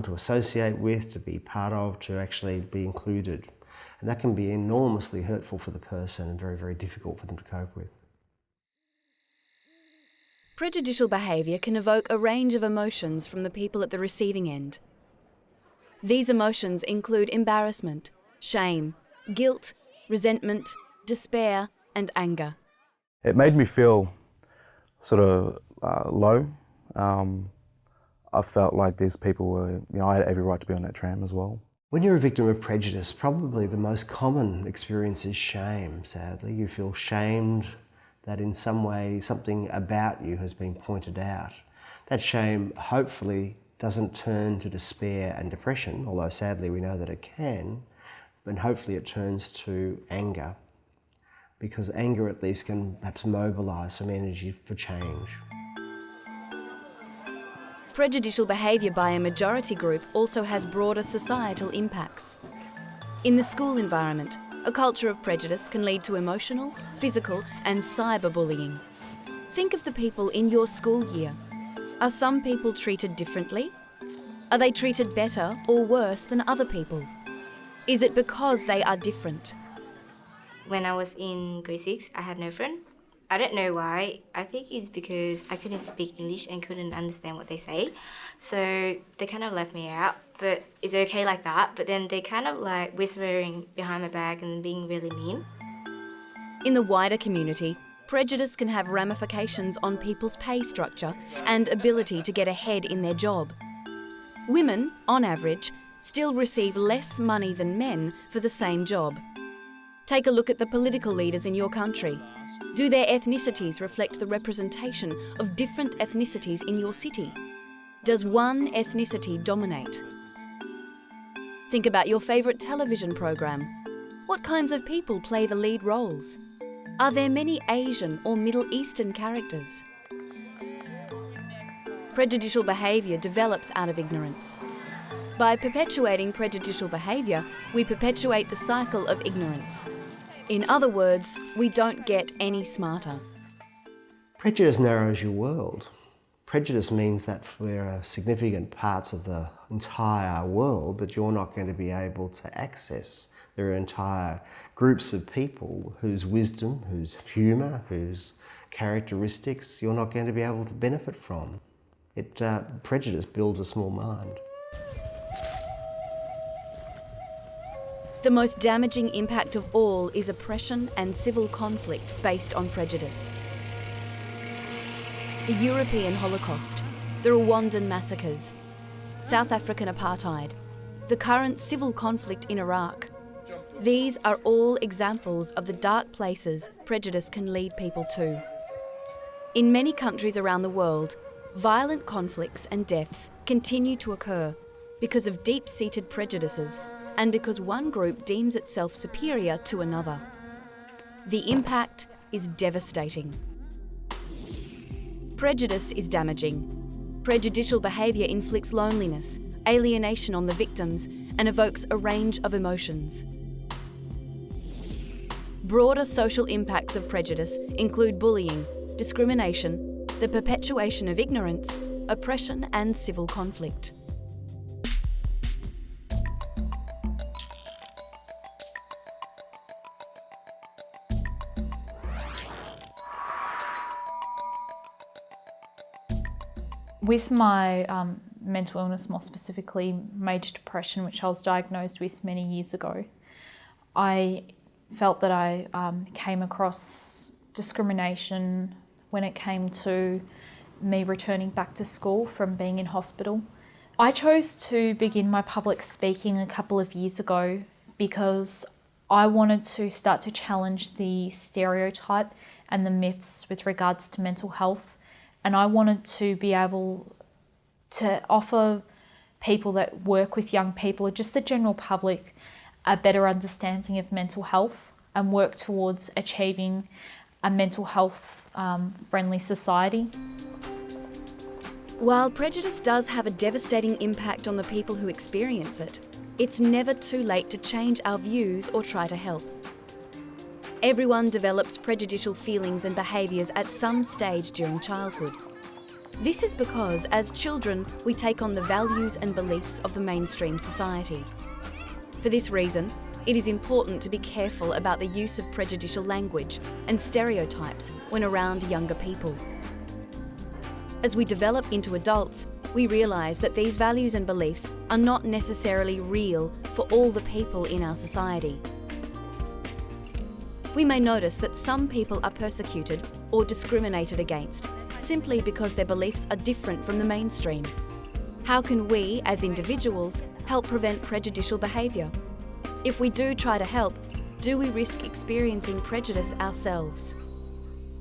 to associate with, to be part of, to actually be included. And that can be enormously hurtful for the person and very, very difficult for them to cope with. Prejudicial behaviour can evoke a range of emotions from the people at the receiving end. These emotions include embarrassment, shame, guilt, resentment, despair, and anger. It made me feel sort of low. I felt like these people were, I had every right to be on that tram as well. When you're a victim of prejudice, probably the most common experience is shame, sadly. You feel shamed that in some way something about you has been pointed out. That shame hopefully doesn't turn to despair and depression, although sadly we know that it can, but hopefully it turns to anger, because anger at least can perhaps mobilise some energy for change. Prejudicial behaviour by a majority group also has broader societal impacts. In the school environment, a culture of prejudice can lead to emotional, physical and cyberbullying. Think of the people in your school year. Are some people treated differently? Are they treated better or worse than other people? Is it because they are different? When I was in grade 6, I had no friend. I don't know why. I think it's because I couldn't speak English and couldn't understand what they say. So they kind of left me out, but it's okay like that. But then they kind of like whispering behind my back and being really mean. In the wider community, prejudice can have ramifications on people's pay structure and ability to get ahead in their job. Women, on average, still receive less money than men for the same job. Take a look at the political leaders in your country. Do their ethnicities reflect the representation of different ethnicities in your city? Does one ethnicity dominate? Think about your favourite television program. What kinds of people play the lead roles? Are there many Asian or Middle Eastern characters? Prejudicial behaviour develops out of ignorance. By perpetuating prejudicial behaviour, we perpetuate the cycle of ignorance. In other words, we don't get any smarter. Prejudice narrows your world. Prejudice means that there are significant parts of the entire world that you're not going to be able to access. There are entire groups of people whose wisdom, whose humour, whose characteristics you're not going to be able to benefit from. Prejudice builds a small mind. The most damaging impact of all is oppression and civil conflict based on prejudice. The European Holocaust, the Rwandan massacres, South African apartheid, the current civil conflict in Iraq. These are all examples of the dark places prejudice can lead people to. In many countries around the world, violent conflicts and deaths continue to occur because of deep-seated prejudices and because one group deems itself superior to another. The impact is devastating. Prejudice is damaging. Prejudicial behaviour inflicts loneliness, alienation on the victims, and evokes a range of emotions. Broader social impacts of prejudice include bullying, discrimination, the perpetuation of ignorance, oppression, and civil conflict. With my mental illness, more specifically major depression, which I was diagnosed with many years ago, I felt that I came across discrimination when it came to me returning back to school from being in hospital. I chose to begin my public speaking a couple of years ago because I wanted to start to challenge the stereotype and the myths with regards to mental health. And I wanted to be able to offer people that work with young people, or just the general public, a better understanding of mental health and work towards achieving a mental health friendly society. While prejudice does have a devastating impact on the people who experience it, it's never too late to change our views or try to help. Everyone develops prejudicial feelings and behaviours at some stage during childhood. This is because, as children, we take on the values and beliefs of the mainstream society. For this reason, it is important to be careful about the use of prejudicial language and stereotypes when around younger people. As we develop into adults, we realise that these values and beliefs are not necessarily real for all the people in our society. We may notice that some people are persecuted or discriminated against simply because their beliefs are different from the mainstream. How can we, as individuals, help prevent prejudicial behaviour? If we do try to help, do we risk experiencing prejudice ourselves?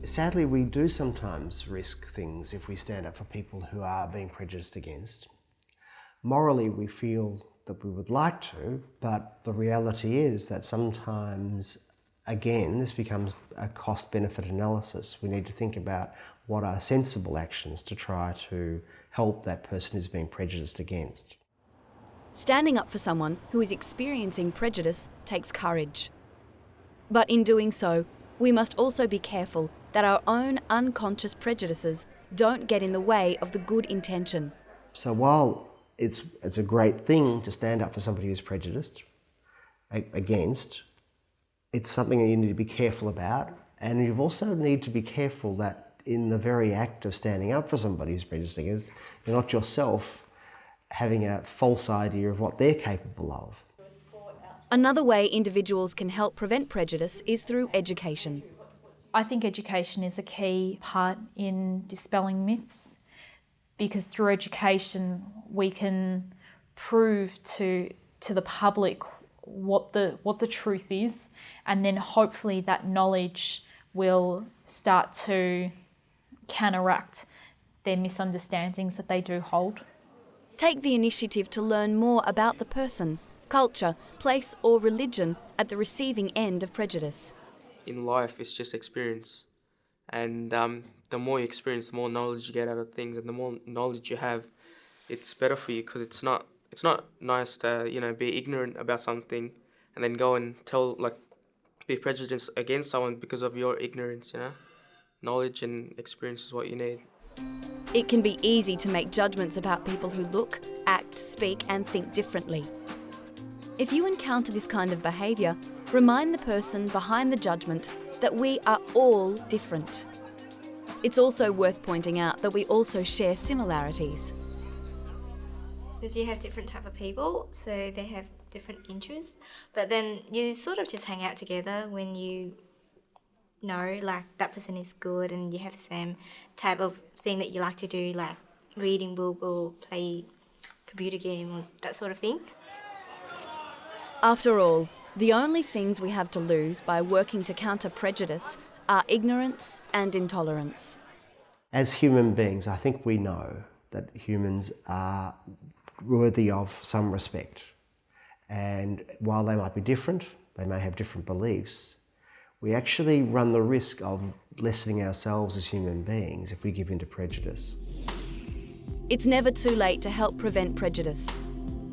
Sadly, we do sometimes risk things if we stand up for people who are being prejudiced against. Morally, we feel that we would like to, but the reality is that sometimes, again, this becomes a cost-benefit analysis. We need to think about what are sensible actions to try to help that person who's being prejudiced against. Standing up for someone who is experiencing prejudice takes courage. But in doing so, we must also be careful that our own unconscious prejudices don't get in the way of the good intention. So while it's a great thing to stand up for somebody who's prejudiced against, it's something that you need to be careful about, and you also need to be careful that in the very act of standing up for somebody who's prejudiced against, you're not yourself having a false idea of what they're capable of. Another way individuals can help prevent prejudice is through education. I think education is a key part in dispelling myths, because through education we can prove to the public what the truth is, and then hopefully that knowledge will start to counteract their misunderstandings that they do hold. Take the initiative to learn more about the person, culture, place or religion at the receiving end of prejudice. In life, it's just experience, and the more you experience, the more knowledge you get out of things, and the more knowledge you have, it's better for you, because it's not nice to be ignorant about something and then go and be prejudiced against someone because of your ignorance. Knowledge and experience is what you need. It can be easy to make judgments about people who look, act, speak and think differently. If you encounter this kind of behaviour, remind the person behind the judgment that we are all different. It's also worth pointing out that we also share similarities. Because you have different type of people, so they have different interests, but then you sort of just hang out together when you know that person is good and you have the same type of thing that you like to do, like reading book or play computer game or that sort of thing. After all, the only things we have to lose by working to counter prejudice are ignorance and intolerance. As human beings, I think we know that humans are worthy of some respect. And while they might be different, they may have different beliefs, we actually run the risk of lessening ourselves as human beings if we give in to prejudice. It's never too late to help prevent prejudice.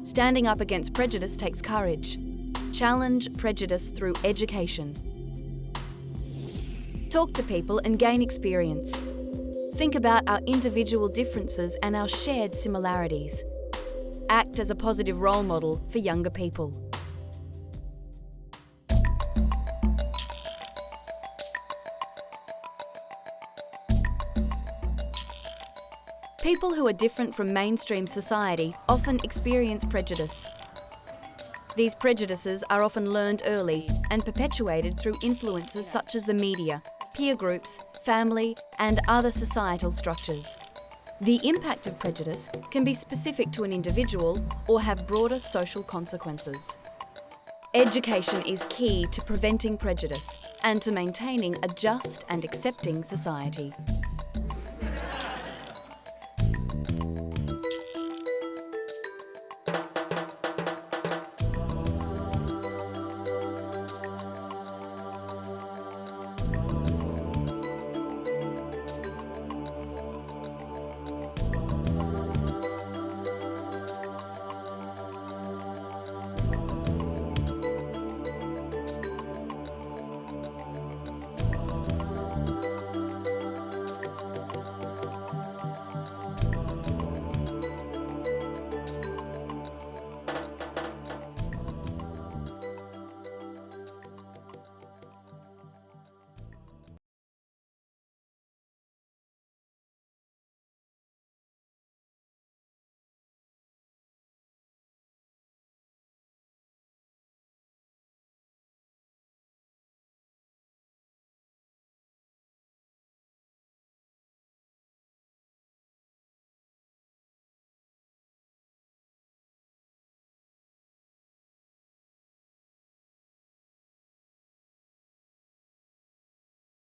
Standing up against prejudice takes courage. Challenge prejudice through education. Talk to people and gain experience. Think about our individual differences and our shared similarities. Act as a positive role model for younger people. People who are different from mainstream society often experience prejudice. These prejudices are often learned early and perpetuated through influences such as the media, peer groups, family, and other societal structures. The impact of prejudice can be specific to an individual or have broader social consequences. Education is key to preventing prejudice and to maintaining a just and accepting society.